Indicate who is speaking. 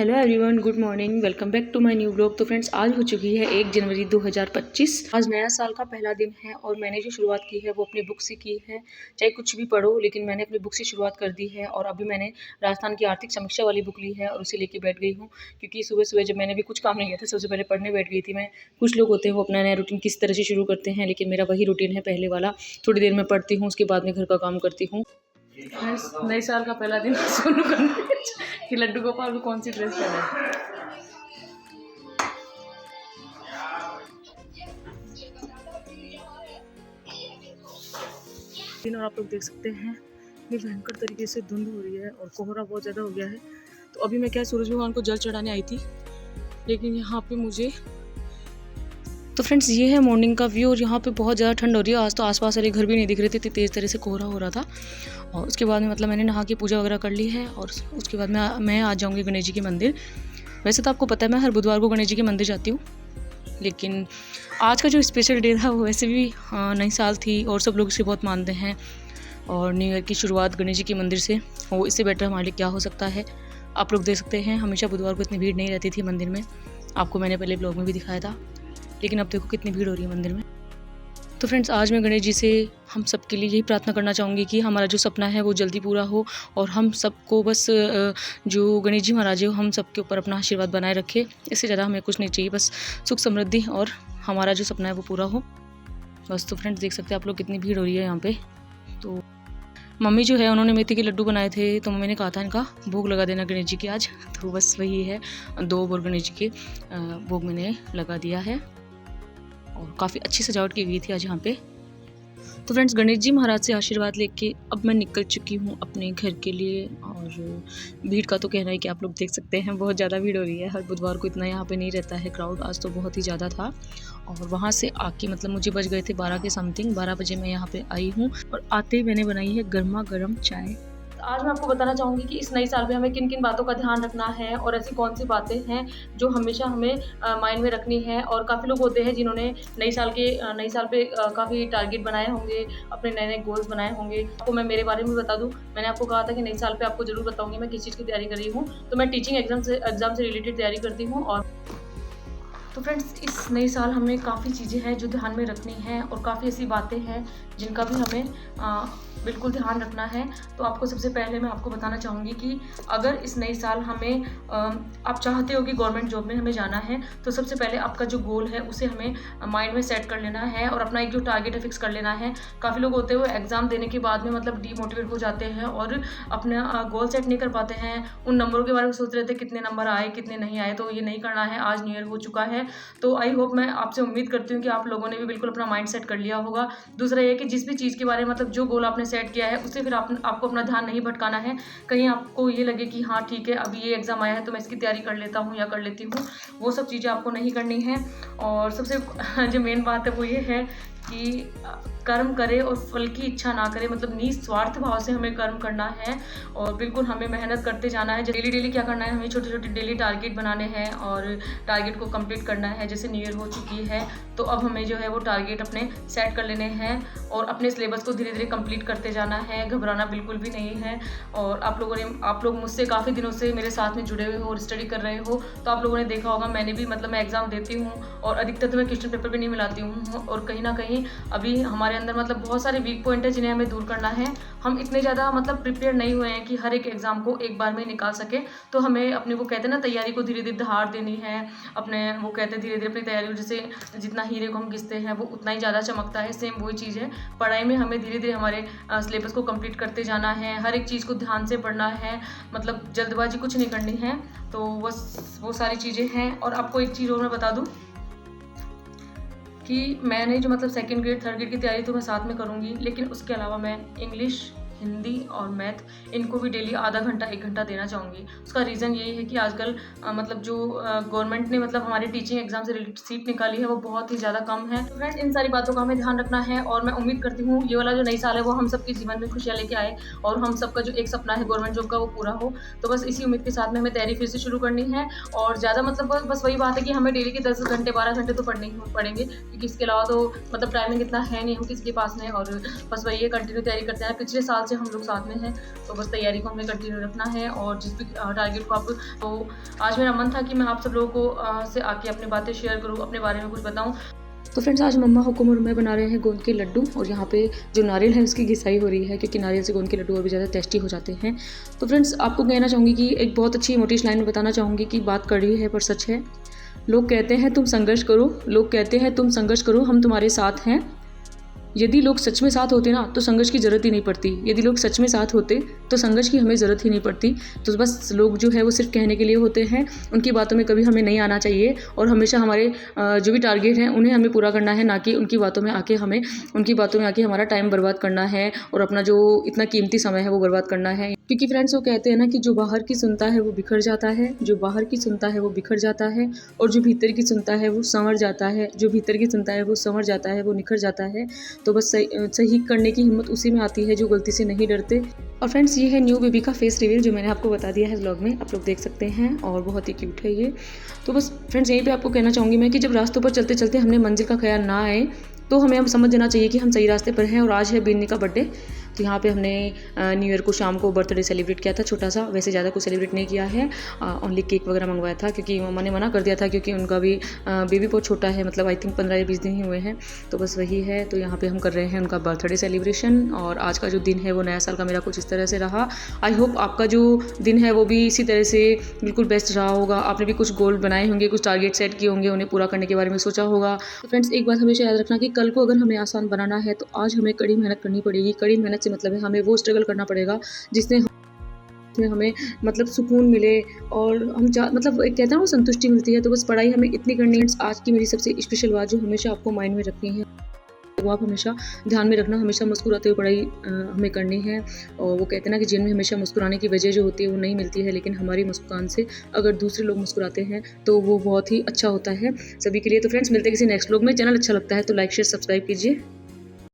Speaker 1: Hello everyone, good morning. Welcome back to my new blog. तो friends, आज हो चुकी है 1 जनवरी 2025। आज नया साल का पहला दिन है और मैंने जो शुरुआत की है वो अपनी बुक से की है। चाहे कुछ भी पढ़ो, लेकिन मैंने अपनी बुक से शुरुआत कर दी है। और अभी मैंने राजस्थान की आर्थिक समीक्षा वाली बुक ली है और उसे लेके बैठ गई हूँ, क्योंकि सुबह सुबह जब मैंने भी कुछ काम नहीं किया था, सबसे पहले पढ़ने बैठ गई थी मैं। कुछ लोग होते हैं वो अपना नया रूटीन किस तरह से शुरू करते हैं, लेकिन मेरा वही रूटीन है पहले वाला। थोड़ी देर में पढ़ती हूँ, उसके बाद में घर का काम करती हूँ। नए साल का पहला दिन सोनू कि लड्डू गोपाल को कौन सी ड्रेस पहना है। और आप लोग देख सकते हैं ये भयंकर तरीके से धुंध हो रही है और कोहरा बहुत ज़्यादा हो गया है। तो अभी मैं क्या सूरज भगवान को जल चढ़ाने आई थी, लेकिन यहाँ पे मुझे तो फ्रेंड्स ये है मॉर्निंग का व्यू। और यहाँ पे बहुत ज़्यादा ठंड हो रही है। आज तो आसपास वाले घर भी नहीं दिख रहे थे, इतनी तेज़ तरह से कोहरा हो रहा था। और उसके बाद में मतलब मैंने नहा के पूजा वगैरह कर ली है और उसके बाद मैं आ जाऊँगी गणेश जी के मंदिर। वैसे तो आपको पता है मैं हर बुधवार को गणेश जी के मंदिर जाती हूँ, लेकिन आज का जो स्पेशल डे था वो वैसे भी नई साल थी और सब लोग इसे बहुत मानते हैं। और न्यू ईयर की शुरुआत गणेश जी के मंदिर से हो, इससे बेटर हमारे लिए क्या हो सकता है। आप लोग देख सकते हैं हमेशा बुधवार को इतनी भीड़ नहीं रहती थी मंदिर में। आपको मैंने पहले ब्लॉग में भी दिखाया था, लेकिन अब देखो कितनी भीड़ हो रही है मंदिर में। तो फ्रेंड्स, आज मैं गणेश जी से हम सब के लिए यही प्रार्थना करना चाहूँगी कि हमारा जो सपना है वो जल्दी पूरा हो और हम सबको बस जो गणेश जी महाराज हो हम सबके ऊपर अपना आशीर्वाद बनाए रखे। इससे ज़्यादा हमें कुछ नहीं चाहिए, बस सुख समृद्धि और हमारा जो सपना है वो पूरा हो बस। तो फ्रेंड्स, देख सकते हैं आप लोग कितनी भीड़ हो रही है यहाँ पे। तो मम्मी जो है उन्होंने मेथी के लड्डू बनाए थे, तो मम्मी ने कहा था इनका भोग लगा देना गणेश जी के आज। तो बस वही है, 2 बोर गणेश जी के भोग मैंने लगा दिया है और काफ़ी अच्छी सजावट की गई थी आज यहाँ पे। तो फ्रेंड्स, गणेश जी महाराज से आशीर्वाद लेके अब मैं निकल चुकी हूँ अपने घर के लिए। और भीड़ का तो कहना है कि आप लोग देख सकते हैं बहुत ज़्यादा भीड़ हो रही है। हर बुधवार को इतना यहाँ पे नहीं रहता है क्राउड, आज तो बहुत ही ज़्यादा था। और वहाँ से आके मतलब मुझे बज गए थे 12 के समथिंग। 12 बजे मैं यहाँ पे आई हूँ और आते ही मैंने बनाई है गर्मा गर्म चाय। आज मैं आपको बताना चाहूँगी कि इस नई साल में हमें किन किन बातों का ध्यान रखना है और ऐसी कौन सी बातें हैं जो हमेशा हमें माइंड में रखनी है। और काफ़ी लोग होते हैं जिन्होंने नई साल पे काफ़ी टारगेट बनाए होंगे, अपने नए नए गोल्स बनाए होंगे। आपको मैं मेरे बारे में बता दूं, मैंने आपको कहा था कि नई साल पे आपको ज़रूर बताऊँगी मैं किस चीज़ की तैयारी कर रही हूँ। तो मैं टीचिंग एग्ज़ाम से रिलेटेड तैयारी करती हूँ। और तो फ्रेंड्स, इस नई साल हमें काफ़ी चीज़ें हैं जो ध्यान में रखनी है और काफ़ी ऐसी बातें हैं जिनका भी हमें बिल्कुल ध्यान रखना है। तो आपको सबसे पहले मैं आपको बताना चाहूँगी कि अगर इस नई साल हमें आप चाहते हो कि गवर्नमेंट जॉब में हमें जाना है, तो सबसे पहले आपका जो गोल है उसे हमें माइंड में सेट कर लेना है और अपना एक जो टारगेट है फिक्स कर लेना है। काफ़ी लोग होते हैं वो एग्ज़ाम देने के बाद में मतलब डीमोटिवेट हो जाते हैं और अपना गोल सेट नहीं कर पाते हैं। उन नंबरों के बारे में सोच रहे थे कितने नंबर आए कितने नहीं आए। तो ये नहीं करना है। आज न्यू ईयर हो चुका है, तो आई होप, मैं आपसे उम्मीद करती हूँ कि आप लोगों ने भी बिल्कुल अपना माइंड सेट कर लिया होगा। दूसरा ये कि जिस भी चीज़ के बारे में मतलब जो गोल आपने सेट किया है उससे फिर आपको अपना ध्यान नहीं भटकाना है। कहीं आपको ये लगे कि हाँ ठीक है, अभी ये एग्ज़ाम आया है तो मैं इसकी तैयारी कर लेता हूँ या कर लेती हूँ, वो सब चीज़ें आपको नहीं करनी है। और सबसे जो मेन बात है वो ये है कि कर्म करे और फल की इच्छा ना करे, मतलब निस्वार्थ भाव से हमें कर्म करना है और बिल्कुल हमें मेहनत करते जाना है। डेली क्या करना है, हमें छोटे छोटे डेली टारगेट बनाने हैं और टारगेट को कंप्लीट करना है। जैसे न्यू ईयर हो चुकी है तो अब हमें जो है वो टारगेट अपने सेट कर लेने हैं और अपने सिलेबस को धीरे धीरे कंप्लीट करते जाना है। घबराना बिल्कुल भी नहीं है। और आप लोग मुझसे काफ़ी दिनों से मेरे साथ में जुड़े हुए हो और स्टडी कर रहे हो, तो आप लोगों ने देखा होगा मैंने भी मतलब मैं एग्ज़ाम देती हूँ और अधिकतर तो मैं क्वेश्चन पेपर भी नहीं मिलाती हूँ। और कहीं ना कहीं अभी हमारे अंदर मतलब बहुत सारे वीक पॉइंट है जिन्हें हमें दूर करना है। हम इतने ज़्यादा मतलब प्रिपेयर नहीं हुए हैं कि हर एक एग्ज़ाम को एक बार में निकाल सके। तो हमें अपने वो कहते हैं ना, तैयारी को धीरे धीरे धार देनी है। अपने वो कहते हैं धीरे धीरे अपनी तैयारी को, जैसे जितना हीरे को हम घिसते हैं वो उतना ही ज़्यादा चमकता है। सेम वही चीज़ है पढ़ाई में, हमें धीरे धीरे हमारे सिलेबस को कंप्लीट करते जाना है। हर एक चीज़ को ध्यान से पढ़ना है, मतलब जल्दबाजी कुछ नहीं करनी है। तो बस वो सारी चीज़ें हैं। और आपको एक चीज़ और मैं बता दूँ कि मैंने जो मतलब सेकंड ग्रेड थर्ड ग्रेड की तैयारी तो मैं साथ में करूँगी, लेकिन उसके अलावा मैं इंग्लिश, हिंदी और मैथ इनको भी डेली आधा घंटा 1 घंटा देना चाहूँगी। उसका रीज़न यही है कि आजकल मतलब जो गवर्नमेंट ने मतलब हमारे टीचिंग एग्ज़ाम से रिलेटेड सीट निकाली है वो बहुत ही ज़्यादा कम है। तो फ्रेंड्स, इन सारी बातों का हमें ध्यान रखना है और मैं उम्मीद करती हूँ ये वाला जो नई साल है वो हम सबके जीवन में खुशियाँ लेके आए और हम सबका जो एक सपना है गवर्नमेंट जॉब का वो पूरा हो। तो बस इसी उम्मीद के साथ में हमें तैयारी फिर से शुरू करनी है। और ज़्यादा मतलब बस वही बात है कि हमें डेली के 10 घंटे 12 घंटे तो पढ़ने ही पड़ेंगे, क्योंकि इसके अलावा तो मतलब टाइमिंग इतना है नहीं हम किसी के पास में। और बस वही है, कंटिन्यू तैयारी करते हैं। पिछले साल से हम लोग साथ में हैं, तो बस तैयारी को हमें कंटिन्यू रखना है और जिस भी टारगेट को आप, तो आज मेरा मन था कि मैं आप सब लोगों को से आके अपनी बातें शेयर करूँ, अपने बारे में कुछ बताऊँ। तो फ्रेंड्स, आज मम्मा हुकुम और मैं बना रहे हैं गोंद के लड्डू, और यहाँ पे जो नारियल है उसकी घिसाई हो रही है, क्योंकि नारियल से गोंद के लड्डू और भी ज़्यादा टेस्टी हो जाते हैं। तो फ्रेंड्स, आपको कहना चाहूँगी कि एक बहुत अच्छी मोटिवेशन लाइन में बताना चाहूँगी कि बात कड़वी है पर सच है। लोग कहते हैं तुम संघर्ष करो, लोग कहते हैं तुम संघर्ष करो, हम तुम्हारे साथ हैं। यदि लोग सच में साथ होते ना तो संघर्ष की ज़रूरत ही नहीं पड़ती। यदि लोग सच में साथ होते तो संघर्ष की हमें ज़रूरत ही नहीं पड़ती। तो बस लोग जो है वो सिर्फ कहने के लिए होते हैं, उनकी बातों में कभी हमें नहीं आना चाहिए, और हमेशा हमारे जो भी टारगेट हैं उन्हें हमें पूरा करना है, ना कि उनकी बातों में आके हमारा टाइम बर्बाद करना है और अपना जो इतना कीमती समय है वो बर्बाद करना है। क्योंकि फ्रेंड्स, वो कहते हैं ना कि जो बाहर की सुनता है वो बिखर जाता है, जो बाहर की सुनता है वो बिखर जाता है, और जो भीतर की सुनता है वो संवर जाता है, जो भीतर की सुनता है वो संवर जाता है, वो निखर जाता है। तो बस सही करने की हिम्मत उसी में आती है जो गलती से नहीं डरते। और फ्रेंड्स, ये है न्यू बेबी का फेस रिवील जो मैंने आपको बता दिया है इस व्लॉग में, आप लोग देख सकते हैं, और बहुत ही क्यूट है ये। तो बस फ्रेंड्स, यहीं पे आपको कहना चाहूँगी मैं कि जब रास्तों पर चलते चलते हमने मंजिल का ख्याल ना आए तो हमें अब समझ जाना चाहिए कि हम सही रास्ते पर हैं। और आज है बिन्नी का बर्थडे, तो यहाँ पे हमने न्यू ईयर को शाम को बर्थडे सेलिब्रेट किया था, छोटा सा, वैसे ज़्यादा कुछ सेलिब्रेट नहीं किया है, ओनली केक वगैरह मंगवाया था, क्योंकि मम्मा ने मना कर दिया था, क्योंकि उनका भी बेबी बहुत छोटा है, मतलब आई थिंक 15 या 20 दिन ही हुए हैं। तो बस वही है, तो यहाँ पे हम कर रहे हैं उनका बर्थडे सेलिब्रेशन। और आज का जो दिन है वो नया साल का मेरा कुछ इस तरह से रहा। आई होप आपका जो दिन है वो भी इसी तरह से बिल्कुल बेस्ट रहा होगा। आपने भी कुछ गोल बनाए होंगे, कुछ टारगेट सेट किए होंगे, उन्हें पूरा करने के बारे में सोचा होगा। तो फ्रेंड्स, एक बात हमेशा याद रखना कि कल को अगर हमें आसान बनाना है तो आज हमें कड़ी मेहनत करनी पड़ेगी। कड़ी मेहनत से मतलब है हमें वो स्ट्रगल करना पड़ेगा जिसमें हमें मतलब सुकून मिले, और हम मतलब एक कहते हैं वो संतुष्टि मिलती है। तो बस पढ़ाई हमें इतनी करनी है। आज की मेरी सबसे स्पेशल बात जो हमेशा आपको माइंड में रखनी है, वो आप हमेशा ध्यान में रखना, हमेशा मुस्कुराते हुए पढ़ाई हमें करनी है। और वो कहते हैं ना कि जीवन में हमेशा मुस्कुराने की वजह जो होती है वो नहीं मिलती है, लेकिन हमारी मुस्कान से अगर दूसरे लोग मुस्कुराते हैं तो वो बहुत ही अच्छा होता है सभी के लिए। तो फ्रेंड्स, मिलते हैं किसी नेक्स्ट व्लॉग में। चैनल अच्छा लगता है तो लाइक शेयर सब्सक्राइब कीजिए।